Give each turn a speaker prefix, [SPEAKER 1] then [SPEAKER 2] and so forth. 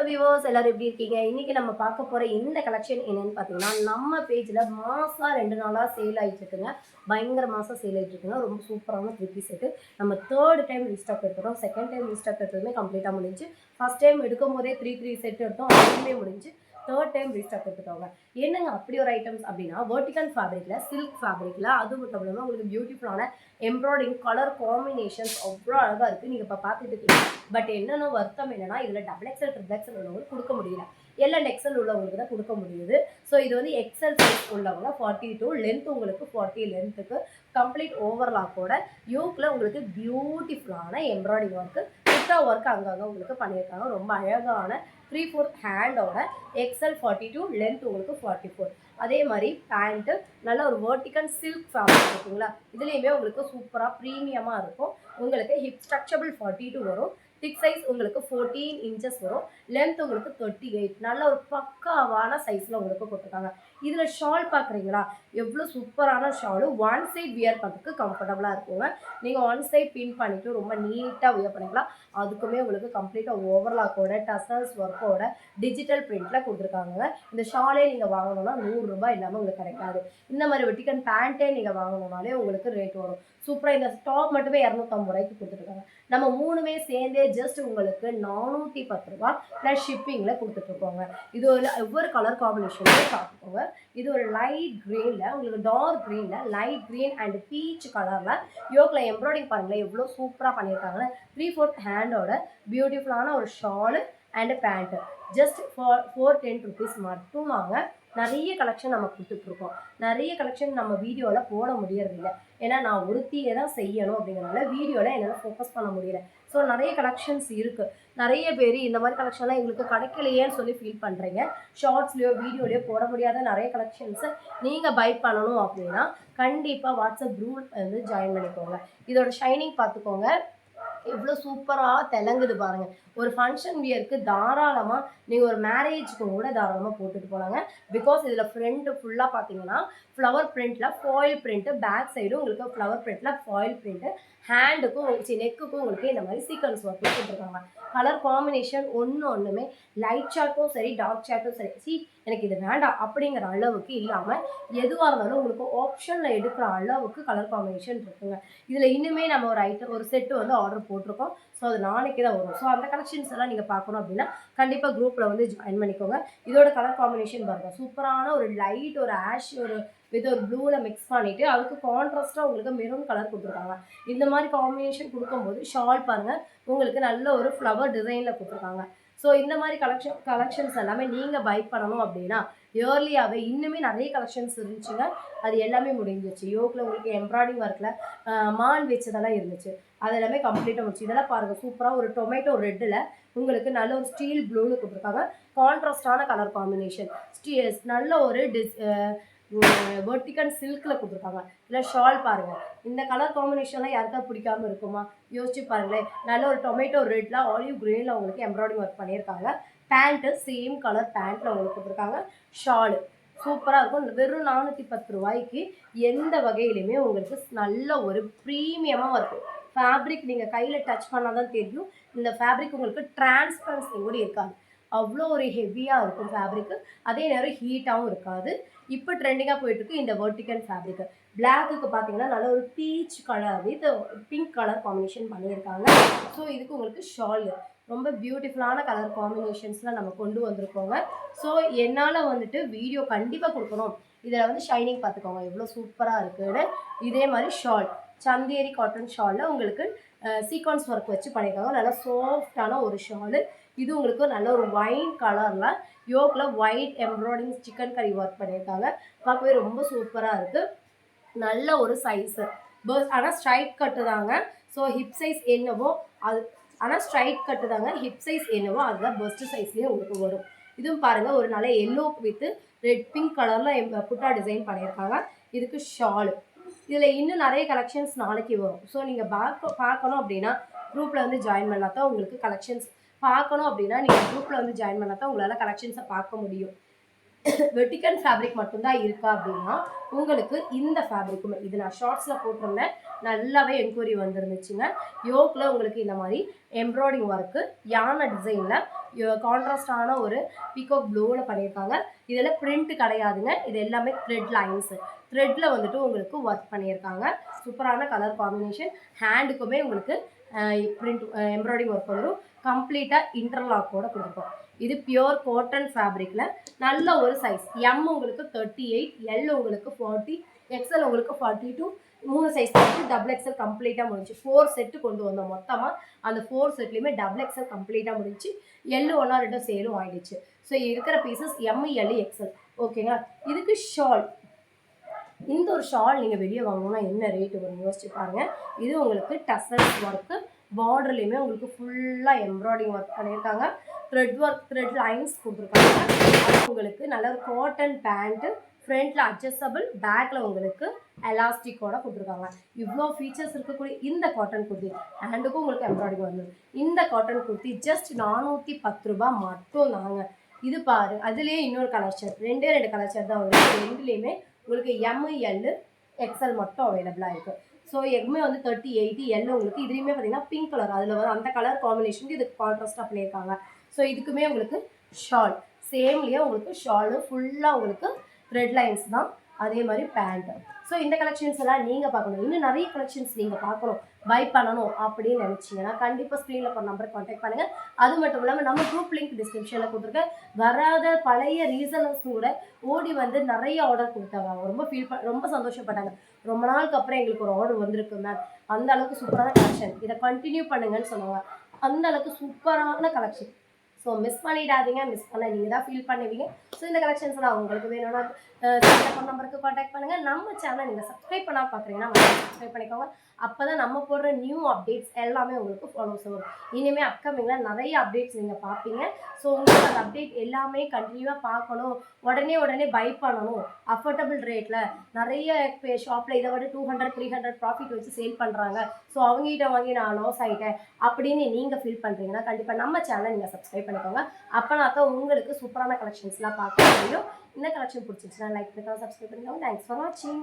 [SPEAKER 1] Viewers எல்லாரும் எப்படி இருக்கீங்க? இன்னைக்கு நம்ம பார்க்க போற இந்த கலெக்ஷன் என்னன்னு பார்த்தீங்கன்னா, நம்ம பேஜ்ல மாசா 2 நாளா சேல் ஆயிட்டு இருக்குங்க. பயங்கர மாசா சேல் ஆயிட்டு இருக்குங்க. ரொம்ப சூப்பரான 3 பீஸ் செட். நம்ம 3rd டைம் ரீஸ்டாக் எடுக்கிறோம். 2nd டைம் ரீஸ்டாக் எடுத்ததுமே கம்ப்ளீட்டா முடிஞ்சு. ஃபர்ஸ்ட் டைம் எடுக்கும்போதே 3 செட் எடுத்தோம். அதுவுமே முடிஞ்சு. 3rd டைம் ரீஸ்டாக் எடுத்துக்கோங்க. என்னங்க அப்படி ஒரு ஐட்டம்ஸ் அப்படின்னா, வெர்டிகல் ஃபேப்ரிக்ல, சில்க் ஃபேப்ரிக்ல அது மட்டும் இல்லாம உங்களுக்கு பியூட்டிஃபுல்லான எம்ப்ராய்டிங் கலர் காம்பினேஷன்ஸ் அவ்வளோ அழகா இருக்கு. நீங்க இப்ப பார்த்துட்டு இருக்கீங்க. பட் என்னன்னா வருத்தம் என்னன்னா இதுல டபுள் எக்ஸல் ட்ரிபிள் எக்ஸல் உள்ளவங்களுக்கு கொடுக்க முடியல. எல் அண்ட் எக்ஸல் உள்ளவங்களுக்கு தான் கொடுக்க முடியுது. ஸோ இது வந்து எக்ஸல் சைஸ் உள்ளவங்க 42 லென்த் உங்களுக்கு 40 லென்த்துக்கு கம்ப்ளீட் ஓவர்லாக்கோட யோக்ல உங்களுக்கு பியூட்டிஃபுல்லான எம்ப்ராய்டிங் ஒர்க்கு புட்டா ஒர்க் அங்கங்கே உங்களுக்கு பண்ணியிருக்காங்க. ரொம்ப அழகான 3/4 ஹேண்டோட எக்ஸல் 42 லென்த் உங்களுக்கு 44. அதே மாதிரி பேண்ட்டு நல்ல ஒரு வெர்டிகல் சில்க் ஃபேப்ரிக் இருக்குங்களா, இதுலேயுமே உங்களுக்கு சூப்பராக ப்ரீமியமாக இருக்கும். உங்களுக்கு ஹிப் ஸ்ட்ரக்சபிள் 42 வரும். திக் சைஸ் உங்களுக்கு 14 இன்ச்சஸ் வரும். லென்த் உங்களுக்கு 38. நல்ல ஒரு பக்காவான சைஸில் உங்களுக்கு கொடுத்துருக்காங்க. இதில் ஷால் பார்க்குறீங்களா, எவ்வளோ சூப்பரான ஷாலு. ஒன் சைட் வியர் பண்ணுறதுக்கு கம்ஃபர்டபுளாக இருக்குங்க. நீங்கள் ஒன் சைட் பின் பண்ணிவிட்டு ரொம்ப நீட்டாக வியர் பண்ணிக்கலாம். அதுக்குமே உங்களுக்கு கம்ப்ளீட்டாக ஓவர்லாக்கோட டசல்ஸ் ஒர்க்கோட டிஜிட்டல் பிரிண்ட்டில் கொடுத்துருக்காங்க. இந்த ஷாலே நீங்கள் வாங்கணும்னா 100 ரூபாய் இல்லாமல் உங்களுக்கு கிடைக்காது. இந்த மாதிரி வெட்டிக்கன் பேண்ட்டே நீங்கள் வாங்கணும்னாலே உங்களுக்கு ரேட் வரும். சூப்பராக இந்த ஸ்டாக் மட்டுமே 250 ரூபாய்க்கு கொடுத்துருக்காங்க. நம்ம மூணுமே சேர்ந்தே ஜஸ்ட் உங்களுக்கு 410 ரூபா ப்ளஸ் ஷிப்பிங்கில் கொடுத்துட்ருக்கோங்க. இது ஒரு ஒவ்வொரு கலர் காம்பினேஷன்லேயே பார்த்துக்கோங்க. இது ஒரு லைட் க்ரீனில் உங்களுக்கு டார்க் க்ரீனில் லைட் க்ரீன் அண்ட் பீச் கலரில் யோக்கில் எம்ப்ராய்டிங் பாருங்களேன் எவ்வளோ சூப்பராக பண்ணியிருக்காங்க. 3/4 ஹேண்டோட பியூட்டிஃபுல்லான ஒரு shawl and pant just 410 rupees மட்டும் வாங்க. நிறைய கலெக்ஷன் நம்ம கொடுத்துட்ருக்கோம். நிறைய கலெக்ஷன் நம்ம வீடியோவில் போட முடியறதில்லை. ஏன்னா நான் ஒருத்தியை தான் செய்யணும் அப்படிங்கிறனால வீடியோவில் என்னால் ஃபோக்கஸ் பண்ண முடியல. ஸோ நிறைய கலெக்ஷன்ஸ் இருக்குது. நிறைய பேர் இந்த மாதிரி கலெக்ஷன்லாம் எங்களுக்கு கிடைக்கலையேன்னு சொல்லி ஃபீல் பண்ணுறீங்க. ஷார்ட்ஸ்லையோ வீடியோலையோ போட முடியாத நிறைய கலெக்ஷன்ஸை நீங்கள் பை பண்ணணும் அப்படின்னா கண்டிப்பாக வாட்ஸ்அப் குரூப் வந்து ஜாயின் பண்ணிக்கோங்க. இதோட ஷைனிங் பார்த்துக்கோங்க எவ்வளோ சூப்பராக திளங்குது பாருங்கள். ஒரு ஃபங்க்ஷன் வியருக்கு தாராளமாக நீங்கள் ஒரு மேரேஜுக்கு கூட தாராளமாக போட்டுட்டு போகலாங்க. பிகாஸ் இதில் ஃப்ரண்ட்டு ஃபுல்லாக பார்த்தீங்கன்னா ஃப்ளவர் பிரிண்ட்டில் ஃபாயில் பிரிண்ட்டு, பேக் சைடும் உங்களுக்கு ஃப்ளவர் பிரிண்ட்டில் ஃபாயில் பிரிண்ட்டு, ஹேண்டுக்கும் நெக்குக்கும் உங்களுக்கு இந்த மாதிரி சீக்வன்ஸ் ஒர்க்கில் போட்டுருக்காங்க. கலர் காம்பினேஷன் ஒன்றுமே லைட் ஷார்ட்டும் சரி டார்க் ஷார்ட்டும் சரி எனக்கு இது வேண்டாம் அப்படிங்கிற அளவுக்கு இல்லாமல் எதுவாக இருந்தாலும் உங்களுக்கு ஆப்ஷனில் எடுக்கிற அளவுக்கு கலர் காம்பினேஷன் இருக்குங்க. இதில் இன்னுமே நம்ம ஒரு ஐட்டம் ஒரு செட்டு வந்து ஆர்டர் போட்டிருக்கோம். ஸோ அது நாளைக்கு தான் வரும். ஸோ அந்த கலெக்ஷன்ஸ் எல்லாம் நீங்கள் பார்க்கணும் அப்படின்னா கண்டிப்பாக குரூப்பில் வந்து ஜாயின் பண்ணிக்கோங்க. இதோட கலர் காம்பினேஷன் பாருங்கள் சூப்பரான ஒரு லைட் ஒரு ஆஷ் ஒரு வித் ஒரு ப்ளூவில் மிக்ஸ் பண்ணிவிட்டு அதுக்கு கான்ட்ராஸ்ட்டாக உங்களுக்கு மெரூன் கலர் கொடுத்துருக்காங்க. இந்த மாதிரி காம்பினேஷன் கொடுக்கும்போது ஷால் பாருங்கள் உங்களுக்கு நல்ல ஒரு ஃப்ளவர் டிசைனில் கொடுத்துருக்காங்க. ஸோ இந்த மாதிரி கலெக்ஷன்ஸ் எல்லாமே நீங்கள் பை பண்ணணும் அப்படின்னா இயர்லியாகவே இன்னுமே நிறைய கலெக்ஷன்ஸ் இருந்துச்சுங்க. அது எல்லாமே முடிஞ்சிச்சு. யோக்கில் உங்களுக்கு எம்ப்ராய்டிங் ஒர்க்கில் மான் வச்சதெல்லாம் இருந்துச்சு. அது எல்லாமே கம்ப்ளீட்டாக முடிச்சு. இதெல்லாம் பாருங்கள் சூப்பராக ஒரு டொமேட்டோ ரெட்டில் உங்களுக்கு நல்ல ஒரு ஸ்டீல் ப்ளூவில் கொடுத்துருக்காங்க. கான்ட்ராஸ்டான கலர் காம்பினேஷன் நல்ல ஒரு வெர்டிகல் சில்கில் கொடுத்துருக்காங்க. இல்லை ஷால் பாருங்கள் இந்த கலர் காம்பினேஷன்லாம் யாருக்கா பிடிக்காமல் இருக்குமா யோசிச்சு பாருங்களேன். நல்ல ஒரு டொமேட்டோ ரெட்டில் ஆலிவ் க்ரீனில் உங்களுக்கு எம்ப்ராய்டிங் ஒர்க் பண்ணியிருக்காங்க. பேண்ட்டு சேம் கலர் பேண்ட்டில் உங்களுக்கு கொடுத்துருக்காங்க. ஷாலு சூப்பராக இருக்கும். வெறும் 410 ரூபாய்க்கு எந்த வகையிலுமே உங்களுக்கு நல்ல ஒரு ப்ரீமியமாக இருக்கும். ஃபேப்ரிக் நீங்கள் கையில் டச் பண்ணால் தான் தெரியும். இந்த ஃபேப்ரிக் உங்களுக்கு டிரான்ஸ்பரன்சி கூட இருக்காது. அவ்வளோ ஒரு ஹெவியாக இருக்கும் ஃபேப்ரிக்கு. அதே நேரம் ஹீட்டாகவும் இருக்காது. இப்போ ட்ரெண்டிங்காக போயிட்டுருக்கு இந்த வெர்டிகல் ஃபேப்ரிக்கு. பிளாக்குக்கு பார்த்தீங்கன்னா நல்ல ஒரு peach colour with pink colour combination பண்ணியிருக்காங்க. ஸோ இதுக்கு உங்களுக்கு ஷால் ரொம்ப பியூட்டிஃபுல்லான கலர் காம்பினேஷன்ஸ்லாம் நம்ம கொண்டு வந்திருக்கோங்க. ஸோ என்னால் வந்துட்டு வீடியோ கண்டிப்பாக கொடுக்கணும். இதில் வந்து ஷைனிங் பார்த்துக்கோங்க எவ்வளோ சூப்பராக இருக்குன்னு. இதே மாதிரி ஷால் சந்தேரி காட்டன் ஷாலில் உங்களுக்கு சீக்வன்ஸ் ஒர்க் வச்சு பண்ணியிருக்காங்க. நல்லா சாஃப்டான ஒரு ஷாலு. இது உங்களுக்கு நல்ல ஒரு ஒயின் கலரில் யோக்கில் ஒயிட் எம்ப்ராய்டிங் சிக்கன் கறி ஒர்க் பண்ணியிருக்காங்க. பார்க்கவே ரொம்ப சூப்பராக இருக்குது. நல்ல ஒரு சைஸு ஆனால் ஸ்ட்ரைட் கட்டு தாங்க. ஸோ ஹிப் சைஸ் என்னவோ அது ஆனால் ஸ்ட்ரைட் கட்டு தாங்க. ஹிப் சைஸ் என்னவோ அதுதான் பெஸ்ட்டு சைஸ்லேயே உங்களுக்கு வரும். இதுவும் பாருங்கள் ஒரு நல்ல எல்லோ வித் ரெட் பிங்க் கலரில் புட்டா டிசைன் பண்ணியிருக்காங்க. இதுக்கு ஷாலு. இதில் இன்னும் நிறைய கலெக்ஷன்ஸ் நாளைக்கு வரும். ஸோ நீங்கள் பார்க்கணும் அப்படின்னா குரூப்பில் வந்து ஜாயின் பண்ணால் தான் உங்களுக்கு கலெக்ஷன்ஸ் பார்க்கணும் அப்படின்னா நீங்கள் குரூப்பில் வந்து ஜாயின் பண்ணால் தான் உங்களால் கலெக்ஷன்ஸை பார்க்க முடியும். வெர்டிகல் ஃபேப்ரிக் மட்டும்தான் இருக்கா அப்படின்னா உங்களுக்கு இந்த ஃபேப்ரிக்குமே இது நான் ஷார்ட்ஸில் போட்டிருந்தேன். நல்லாவே என்கொயரி வந்துருந்துச்சுங்க. யோக்கில் உங்களுக்கு இந்த மாதிரி எம்ப்ராய்டிங் ஒர்க்கு யானை டிசைனில் கான்ட்ராஸ்டான ஒரு பீகாக் ப்ளூவில் பண்ணியிருக்காங்க. இதில் பிரிண்ட் கிடையாதுங்க, இது எல்லாமே த்ரெட் லைன்ஸு. த்ரெட்டில் வந்துட்டு உங்களுக்கு ஒர்க் பண்ணியிருக்காங்க. சூப்பரான கலர் காம்பினேஷன். ஹேண்டுக்குமே உங்களுக்கு பிரிண்ட் எம்ப்ராய்டிங் ஒர்க் வந்துடும். கம்ப்ளீட்டாக இன்டர்லாக்கோட கொடுத்துருக்கோம். இது பியோர் காட்டன் ஃபேப்ரிக்கில் நல்ல ஒரு சைஸ். எம் உங்களுக்கு 38, எல் உங்களுக்கு 40, எக்ஸ்எல் உங்களுக்கு 42, 3 சைஸ் டபுள் எக்ஸ்எல் கம்ப்ளீட்டாக முடிஞ்சு 4 செட்டு கொண்டு வந்தோம். மொத்தமாக அந்த 4 செட்லேயுமே டபுள் எக்ஸ்எல் கம்ப்ளீட்டாக முடிஞ்சு. எல் 1 2 சேலும் ஆகிடுச்சு. ஸோ இருக்கிற பீசஸ் எம், எல், எக்ஸ்எல். ஓகேங்களா. இதுக்கு ஷால், இந்த ஒரு ஷால் நீங்கள் வெளியே வாங்கணும்னா என்ன ரேட்டு வரும் யோசிச்சு பாருங்கள். இது உங்களுக்கு டசல்ஸ் ஒர்க்கு, பார்டர்லேயுமே உங்களுக்கு ஃபுல்லாக எம்ப்ராய்டிங் ஒர்க் பண்ணியிருக்காங்க. த்ரெட் ஒர்க், த்ரெட் லைன்ஸ் கொடுத்துருக்காங்க. அது உங்களுக்கு நல்ல ஒரு காட்டன் பேண்ட்டு, ஃப்ரண்ட்டில் அட்ஜஸ்டபிள், பேக்கில் உங்களுக்கு எலாஸ்டிக்கோட கொடுத்துருக்காங்க. இவ்வளோ ஃபீச்சர்ஸ் இருக்கக்கூடிய இந்த காட்டன் குர்த்தி, ஹேண்டுக்கும் உங்களுக்கு எம்ப்ராய்டிங் வந்துடும். இந்த காட்டன் குர்த்தி ஜஸ்ட் 410 ரூபா மட்டும் தாங்க. இது பாரு, அதுலேயே இன்னொரு கலர் ஷர்ட், 2 கலர் ஷர்ட் தான் வரும். ரெண்டுலேயுமே உங்களுக்கு எம், எல், எக்ஸ்எல் மட்டும் அவைலபிளாக இருக்குது. ஸோ எம்மே வந்து 30, 80, எல் உங்களுக்கு இதுலேயுமே பார்த்தீங்கன்னா பிங்க் கலர், அதில் வரும் அந்த கலர் காம்பினேஷனுக்கு இதுக்கு கான்ட்ராஸ்ட்டாக பண்ணியிருக்காங்க. ஸோ இதுக்குமே உங்களுக்கு ஷால், சேம்லேயே உங்களுக்கு ஷாலு ஃபுல்லாக உங்களுக்கு த்ரெட் லைன்ஸ் தான். அதே மாதிரி பேண்ட்டு. ஸோ இந்த கலெக்ஷன்ஸ் எல்லாம் நீங்கள் பார்க்கணும். இன்னும் நிறைய கலெக்ஷன்ஸ் நீங்கள் பார்க்கணும், பை பண்ணணும் அப்படின்னு நினச்சிங்கன்னா கண்டிப்பாக ஸ்க்ரீனில் போகிற நம்பருக்கு கான்டாக்ட் பண்ணுங்கள். அது மட்டும் இல்லாமல் நம்ம குரூப் லிங்க் டிஸ்கிரிப்ஷனில் கொடுத்துருக்கேன். வராத பழைய ரீசனர்ஸ் கூட ஓடி வந்து நிறைய ஆர்டர் கொடுத்தாங்க. அவங்க ரொம்ப சந்தோஷப்பட்டாங்க. ரொம்ப நாளுக்கு அப்புறம் எங்களுக்கு ஒரு ஆர்டர் வந்திருக்கு மேம், அந்த அளவுக்கு சூப்பரான கலெக்ஷன், இதை கண்டினியூ பண்ணுங்கன்னு சொன்னாங்க. அந்த அளவுக்கு சூப்பரான கலெக்ஷன். ஸோ மிஸ் பண்ணிடாதீங்க. மிஸ் பண்ண நீங்கள் தான் ஃபீல் பண்ணுவீங்க. ஸோ இந்த கலெக்ஷன்ஸ்லாம் உங்களுக்கு வேணும்னா ஃபோன் நம்பருக்கு கான்டாக்ட் பண்ணுங்கள். நம்ம சேனலை நீங்கள் சப்ஸ்கிரைப் பண்ணால் பார்க்குறீங்கன்னா சப்ஸ்கிரைப் பண்ணிக்கோங்க. அப்போ தான் நம்ம போடுற நியூ அப்டேட்ஸ் எல்லாமே உங்களுக்கு ஃபாலோஸ் வரும். இனிமேல் அப்கமிங்கில் நிறைய அப்டேட்ஸ் நீங்கள் பார்ப்பீங்க. ஸோ உங்களுக்கு அந்த அப்டேட் எல்லாமே கண்டினியூவாக பார்க்கணும், உடனே பை பண்ணணும், அஃபோர்டபுள் ரேட்டில் நிறைய ஷாப்பில் இதை விட 200, 300 ப்ராஃபிட் வச்சு சேல் பண்ணுறாங்க. ஸோ அவங்ககிட்ட வாங்கி நான் லாஸ் ஆகிட்டேன் அப்படின்னு நீங்கள் ஃபீல் பண்ணுறீங்கன்னா கண்டிப்பாக நம்ம சேனலை நீங்கள் சப்ஸ்கிரைப் பண்ணிக்கோங்க. அப்போனா தான் உங்களுக்கு சூப்பரான கலெக்ஷன்ஸ்லாம் பார்க்க முடியும். இந்த கலெக்ஷன் பிடிச்சிருச்சுன்னா லைக் பண்ணிக்கோங்க, சப்ஸ்கிரைப் பண்ணிக்கோங்க. தேங்க்ஸ் ஃபார் வாட்சிங்.